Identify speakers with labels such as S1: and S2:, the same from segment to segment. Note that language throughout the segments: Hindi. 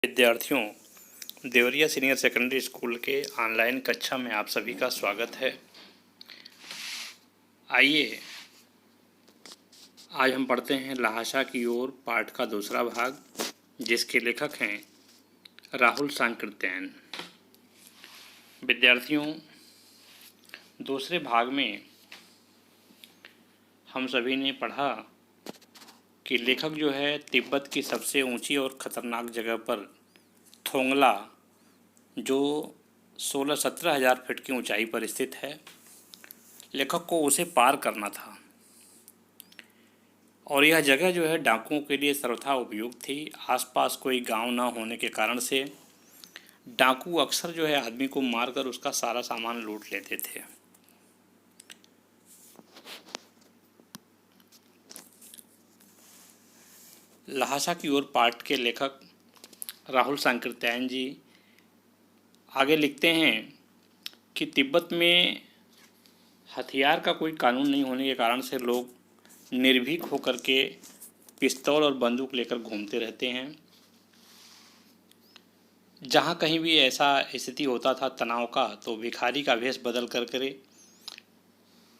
S1: विद्यार्थियों, देवरिया सीनियर सेकेंडरी स्कूल के ऑनलाइन कक्षा में आप सभी का स्वागत है। आइए आज हम पढ़ते हैं लहाशा की ओर पाठ का दूसरा भाग, जिसके लेखक हैं राहुल सांकृत्यायन। विद्यार्थियों, दूसरे भाग में हम सभी ने पढ़ा कि लेखक जो है तिब्बत की सबसे ऊंची और ख़तरनाक जगह पर थोंगला, जो 16-17 हज़ार फीट की ऊंचाई पर स्थित है, लेखक को उसे पार करना था। और यह जगह जो है डाकुओं के लिए सर्वथा उपयुक्त थी। आसपास कोई गांव न होने के कारण से डाकू अक्सर जो है आदमी को मारकर उसका सारा सामान लूट लेते थे। लहाशा की ओर पाठ के लेखक राहुल सांकृत्यायन जी आगे लिखते हैं कि तिब्बत में हथियार का कोई कानून नहीं होने के कारण से लोग निर्भीक होकर के पिस्तौल और बंदूक लेकर घूमते रहते हैं। जहाँ कहीं भी ऐसा स्थिति होता था तनाव का, तो भिखारी का वेश बदल कर करे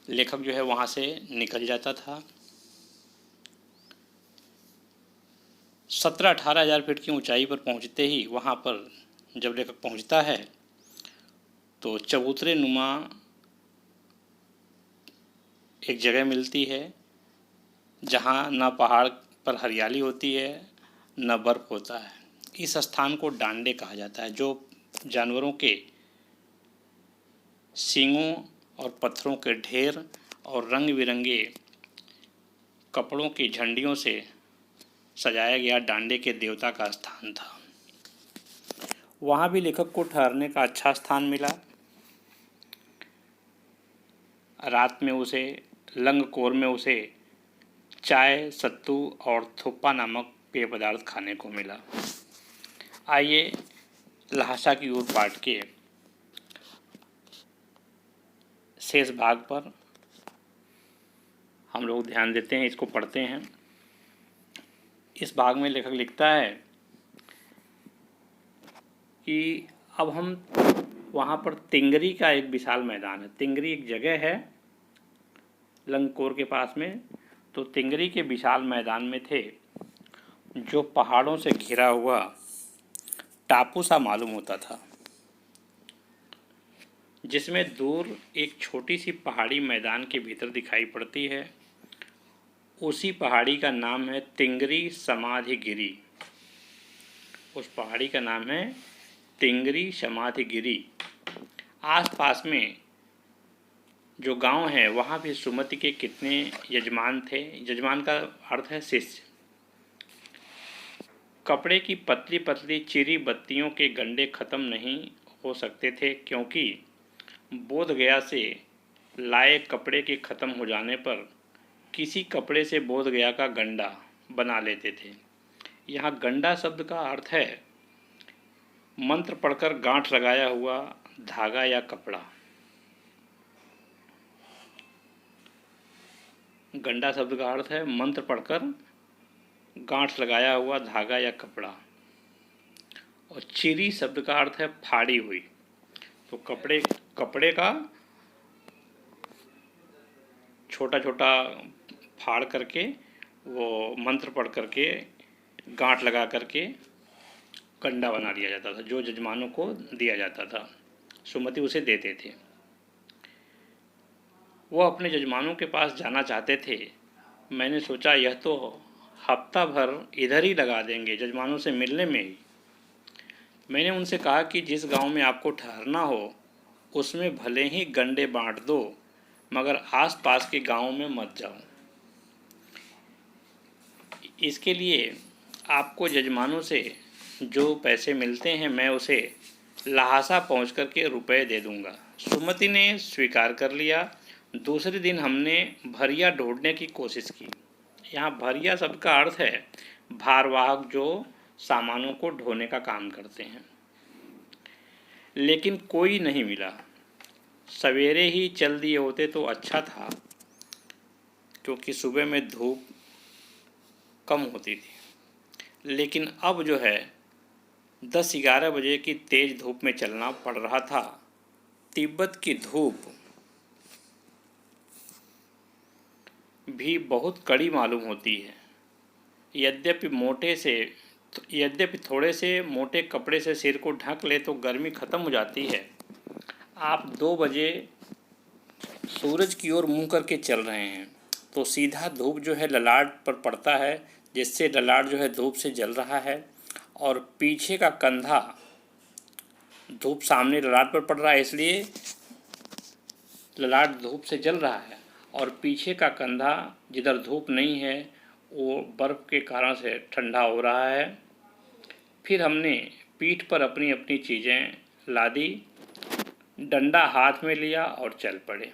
S1: लेखक जो है वहाँ से निकल जाता था। 17-18 हज़ार फीट की ऊंचाई पर पहुँचते ही वहाँ पर जब लेखक पहुँचता है तो चबूतरे नुमा एक जगह मिलती है, जहाँ न पहाड़ पर हरियाली होती है न बर्फ होता है। इस स्थान को डांडे कहा जाता है, जो जानवरों के सींगों और पत्थरों के ढेर और रंग बिरंगे कपड़ों की झंडियों से सजाया गया डांडे के देवता का स्थान था। वहाँ भी लेखक को ठहरने का अच्छा स्थान मिला। रात में उसे लंगकोर में उसे चाय, सत्तू और थुप्पा नामक पेय पदार्थ खाने को मिला। आइए लहाशा की ओर पाठ के शेष भाग पर हम लोग ध्यान देते हैं, इसको पढ़ते हैं। इस भाग में लेखक लिखता है कि अब हम वहाँ पर तिंगरी का एक विशाल मैदान है। तिंगरी एक जगह है लंगकोर के पास में। तो तिंगरी के विशाल मैदान में थे, जो पहाड़ों से घिरा हुआ टापू सा मालूम होता था, जिसमें दूर एक छोटी सी पहाड़ी मैदान के भीतर दिखाई पड़ती है। उसी पहाड़ी का नाम है तिंगरी समाधिगिरी। उस पहाड़ी का नाम है तिंगरी समाधिगिरी। आसपास में जो गांव है वहाँ भी सुमति के कितने यजमान थे। यजमान का अर्थ है शिष्य। कपड़े की पतली पतली चिरी बत्तियों के गंडे खत्म नहीं हो सकते थे, क्योंकि बोध गया से लाए कपड़े के ख़त्म हो जाने पर किसी कपड़े से बोध गया का गंडा बना लेते थे। यहाँ गंडा शब्द का अर्थ है मंत्र पढ़कर गांठ लगाया हुआ धागा या कपड़ा। गंडा शब्द का अर्थ है मंत्र पढ़कर गांठ लगाया हुआ धागा या कपड़ा। और चिरी शब्द का अर्थ है फाड़ी हुई। तो कपड़े का छोटा छोटा फाड़ करके वो मंत्र पढ़ करके गांठ लगा करके कंडा बना दिया जाता था, जो जजमानों को दिया जाता था। सुमति उसे देते थे। वो अपने जजमानों के पास जाना चाहते थे। मैंने सोचा यह तो हफ्ता भर इधर ही लगा देंगे जजमानों से मिलने में ही। मैंने उनसे कहा कि जिस गांव में आपको ठहरना हो उसमें भले ही गंडे बांट दो, मगर आसपास के गांवों में मत जाओ। इसके लिए आपको जजमानों से जो पैसे मिलते हैं मैं उसे लहासा पहुँच कर के रुपये दे दूँगा। सुमति ने स्वीकार कर लिया। दूसरे दिन हमने भरिया ढूंढने की कोशिश की। यहाँ भरिया शब्द का अर्थ है भारवाहक, जो सामानों को ढोने का काम करते हैं, लेकिन कोई नहीं मिला। सवेरे ही चल दिए होते तो अच्छा था, क्योंकि सुबह में धूप कम होती थी। लेकिन अब जो है 10-11 बजे की तेज धूप में चलना पड़ रहा था। तिब्बत की धूप भी बहुत कड़ी मालूम होती है। यद्यपि थोड़े से मोटे कपड़े से सिर को ढक ले तो गर्मी ख़त्म हो जाती है। आप 2 बजे सूरज की ओर मुंह करके चल रहे हैं तो सीधा धूप जो है ललाट पर पड़ता है, जिससे ललाट जो है धूप से जल रहा है, और पीछे का कंधा धूप सामने ललाट पर पड़ रहा है, इसलिए ललाट धूप से जल रहा है, और पीछे का कंधा जिधर धूप नहीं है वो बर्फ़ के कारण से ठंडा हो रहा है। फिर हमने पीठ पर अपनी अपनी चीज़ें लादी, डंडा हाथ में लिया और चल पड़े।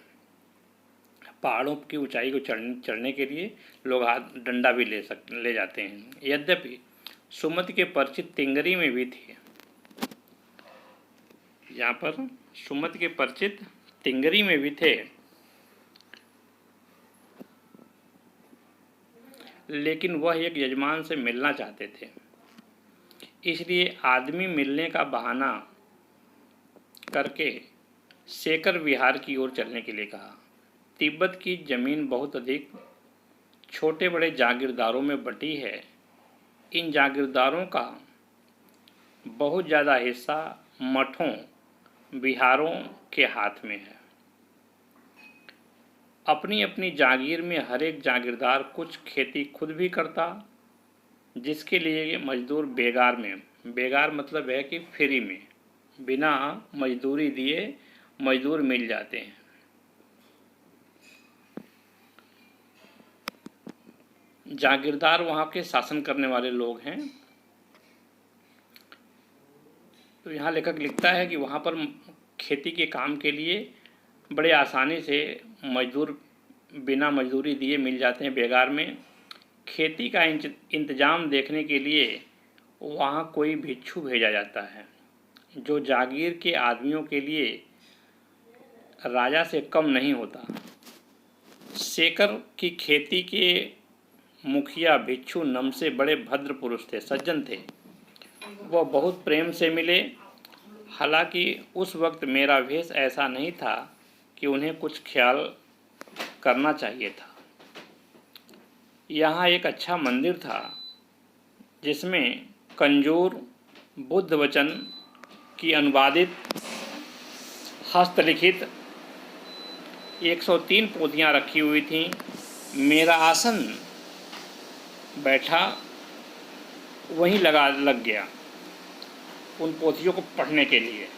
S1: पहाड़ों की ऊंचाई को चढ़ने के लिए लोग हाथ डंडा भी ले जाते हैं। यद्यपि सुमति के परिचित तिंगरी में भी थे। यहाँ पर सुमति के परिचित तिंगरी में भी थे, लेकिन वह एक यजमान से मिलना चाहते थे, इसलिए आदमी मिलने का बहाना करके शेकर विहार की ओर चलने के लिए कहा। तिब्बत की जमीन बहुत अधिक छोटे बड़े जागीरदारों में बटी है। इन जागीरदारों का बहुत ज़्यादा हिस्सा मठों विहारों के हाथ में है। अपनी अपनी जागीर में हर एक जागीरदार कुछ खेती खुद भी करता, जिसके लिए मजदूर बेगार मतलब है कि फ्री में, बिना मजदूरी दिए मजदूर मिल जाते हैं। जागीरदार वहाँ के शासन करने वाले लोग हैं। तो यहाँ लेखक लिखता है कि वहाँ पर खेती के काम के लिए बड़े आसानी से मजदूर बिना मजदूरी दिए मिल जाते हैं बेगार में। खेती का इंतजाम देखने के लिए वहाँ कोई भिक्षु भेजा जाता है, जो जागीर के आदमियों के लिए राजा से कम नहीं होता। शेकर की खेती के मुखिया भिक्षु नमसे बड़े भद्र पुरुष थे, सज्जन थे। वह बहुत प्रेम से मिले। हालांकि उस वक्त मेरा वेश ऐसा नहीं था कि उन्हें कुछ ख्याल करना चाहिए था। यहाँ एक अच्छा मंदिर था जिसमें कंजूर बुद्ध वचन की अनुवादित हस्तलिखित 103 पोथियाँ रखी हुई थीं। मेरा आसन बैठा वहीं लग गया उन पोथियों को पढ़ने के लिए।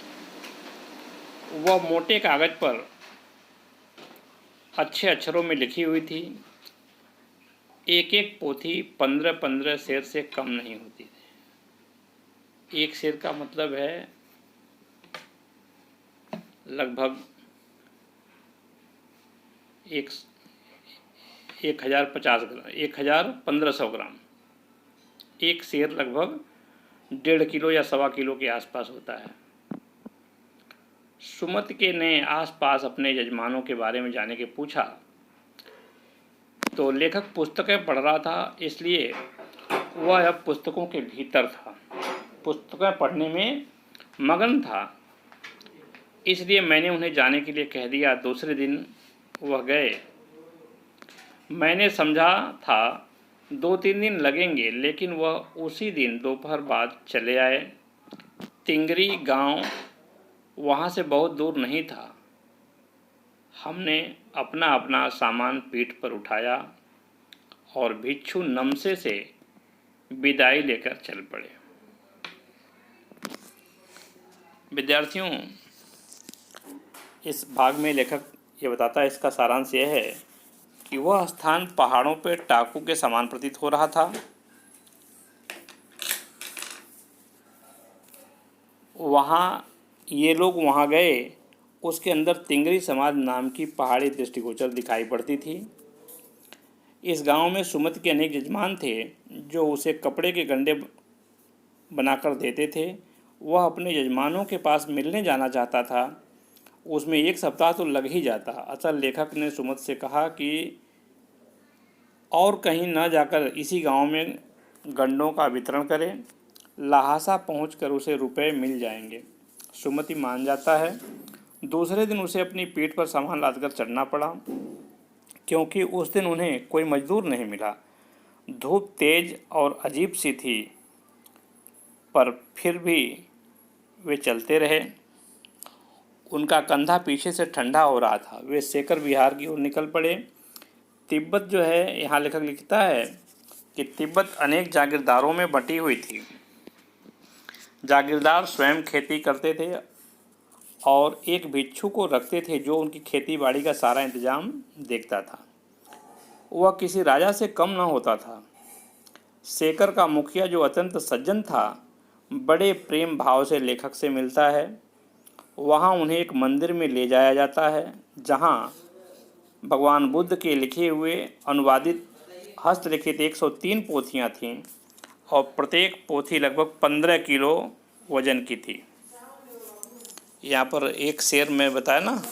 S1: वह मोटे कागज़ पर अच्छे अक्षरों में लिखी हुई थी। एक एक पोथी 15-15 शेर से कम नहीं होती थी। एक शेर का मतलब है लगभग 1500 ग्राम। एक शेर लगभग 1.5 किलो या 1.25 किलो के आसपास होता है। सुमति के ने आसपास अपने यजमानों के बारे में जाने के पूछा तो लेखक पुस्तकें पढ़ रहा था, इसलिए वह अब पुस्तकों के भीतर था, पुस्तकें पढ़ने में मगन था। इसलिए मैंने उन्हें जाने के लिए कह दिया। दूसरे दिन वह गए। मैंने समझा था 2-3 दिन लगेंगे, लेकिन वह उसी दिन दोपहर बाद चले आए। तिंगरी गांव वहाँ से बहुत दूर नहीं था। हमने अपना अपना सामान पीठ पर उठाया और भिक्षु नमसे से विदाई लेकर चल पड़े। विद्यार्थियों, इस भाग में लेखक ये बताता है, इसका सारांश यह है कि वह स्थान पहाड़ों पर टापू के समान प्रतीत हो रहा था। वहाँ ये लोग वहाँ गए, उसके अंदर तिंगरी समाज नाम की पहाड़ी दृष्टिगोचर दिखाई पड़ती थी। इस गांव में सुमति के अनेक यजमान थे जो उसे कपड़े के गंडे बनाकर देते थे। वह अपने यजमानों के पास मिलने जाना चाहता था। उसमें 1 सप्ताह तो लग ही जाता। अतः लेखक ने सुमति से कहा कि और कहीं न जाकर इसी गांव में गंडों का वितरण करें। ल्हासा पहुंचकर उसे रुपए मिल जाएंगे। सुमति मान जाता है। दूसरे दिन उसे अपनी पीठ पर सामान लादकर चढ़ना पड़ा, क्योंकि उस दिन उन्हें कोई मजदूर नहीं मिला। धूप तेज और अजीब सी थी, पर फिर भी वे चलते रहे। उनका कंधा पीछे से ठंडा हो रहा था। वे शेखर विहार की ओर निकल पड़े। तिब्बत जो है, यहाँ लेखक लिखता है कि तिब्बत अनेक जागीरदारों में बटी हुई थी। जागीरदार स्वयं खेती करते थे और एक भिक्षु को रखते थे जो उनकी खेती बाड़ी का सारा इंतजाम देखता था। वह किसी राजा से कम न होता था। शेखर का मुखिया, जो अत्यंत सज्जन था, बड़े प्रेम भाव से लेखक से मिलता है। वहाँ उन्हें एक मंदिर में ले जाया जाता है, जहाँ भगवान बुद्ध के लिखे हुए अनुवादित हस्तलिखित 103 पोथियाँ थीं और प्रत्येक पोथी लगभग 15 किलो वजन की थी। यहाँ पर एक शेर में बताया ना,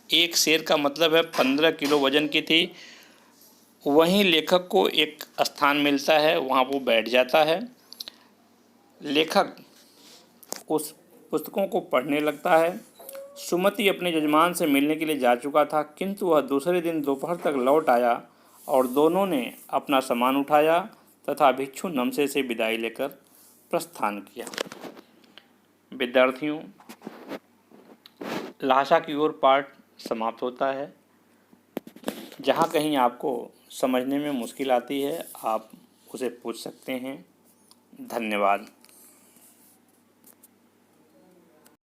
S1: एक शेर का मतलब है 15 किलो वजन की थी। वहीं लेखक को एक स्थान मिलता है, वहाँ वो बैठ जाता है। लेखक उस पुस्तकों को पढ़ने लगता है। सुमति अपने यजमान से मिलने के लिए जा चुका था, किंतु वह दूसरे दिन दोपहर तक लौट आया और दोनों ने अपना सामान उठाया तथा भिक्षु नमसे से विदाई लेकर प्रस्थान किया। विद्यार्थियों, ल्हासा की ओर पाठ समाप्त होता है। जहाँ कहीं आपको समझने में मुश्किल आती है, आप उसे पूछ सकते हैं। धन्यवाद।